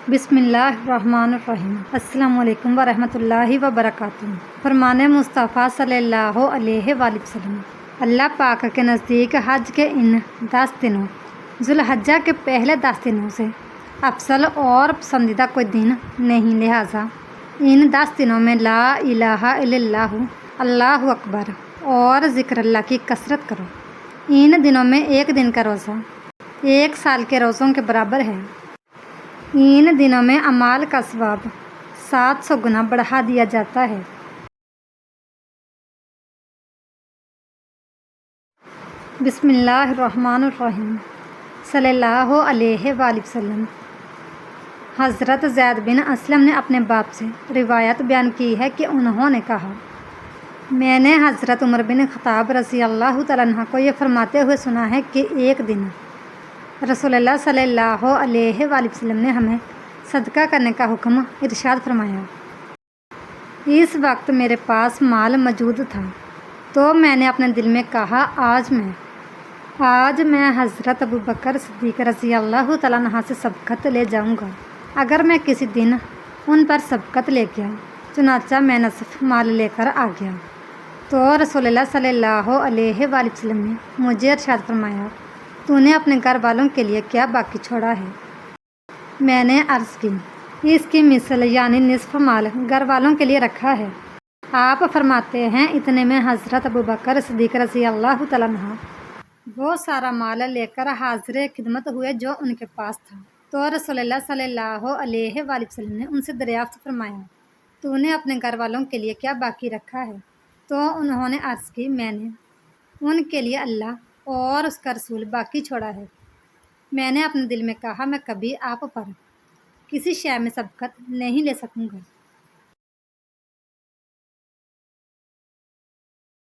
بسم اللہ الرحمن الرحیم۔ السلام علیکم ورحمۃ اللہ وبرکاتہ۔ فرمان مصطفیٰ صلی اللہ علیہ وآلہ وسلم، اللہ پاک کے نزدیک حج کے ان 10 دنوں ذوالحجہ کے پہلے 10 دنوں سے افضل اور پسندیدہ کوئی دن نہیں، لہٰذا ان 10 دنوں میں لا الہ الا اللہ، اللہ اکبر اور ذکر اللہ کی کثرت کرو۔ ان دنوں میں ایک دن کا روزہ 1 سال کے روزوں کے برابر ہے۔ ان دنوں میں اعمال کا ثواب 700 گنا بڑھا دیا جاتا ہے۔ بسم اللہ الرحمن الرحیم۔ صلی اللہ علیہ وآلہ وسلم۔ حضرت زید بن اسلم نے اپنے باپ سے روایت بیان کی ہے کہ انہوں نے کہا، میں نے حضرت عمر بن خطاب رضی اللہ تعالیٰ عنہ کو یہ فرماتے ہوئے سنا ہے کہ ایک دن رسول اللہ صلی اللہ علیہ وآلہ وسلم نے ہمیں صدقہ کرنے کا حکم ارشاد فرمایا۔ اس وقت میرے پاس مال موجود تھا تو میں نے اپنے دل میں کہا، آج میں حضرت ابوبکر صدیق رضی اللہ تعالیٰ عنہ سے سبقت لے جاؤں گا۔ اگر میں کسی دن ان پر سبقت لے گیا، چنانچہ میں نصف مال لے کر آ گیا تو رسول اللہ صلی اللہ علیہ وآلہ وسلم نے مجھے ارشاد فرمایا، تو نے اپنے گھر والوں کے لیے کیا باقی چھوڑا ہے؟ میں نے عرض کی، اس کی مثل یعنی نصف مال گھر والوں کے لیے رکھا ہے۔ آپ فرماتے ہیں، اتنے میں حضرت ابوبکر صدیق رضی اللہ تعالیٰ عنہ وہ سارا مال لے کر حاضر خدمت ہوئے جو ان کے پاس تھا، تو رسول اللہ صلی اللہ علیہ وآلہ وسلم نے ان سے دریافت فرمایا، تو نے اپنے گھر والوں کے لیے کیا باقی رکھا ہے؟ تو انہوں نے عرض کی، میں نے ان کے لیے اللہ اور اس کا رسول باقی چھوڑا ہے۔ میں نے اپنے دل میں کہا، میں کبھی آپ پر کسی شے میں سبقت نہیں لے سکوں گا۔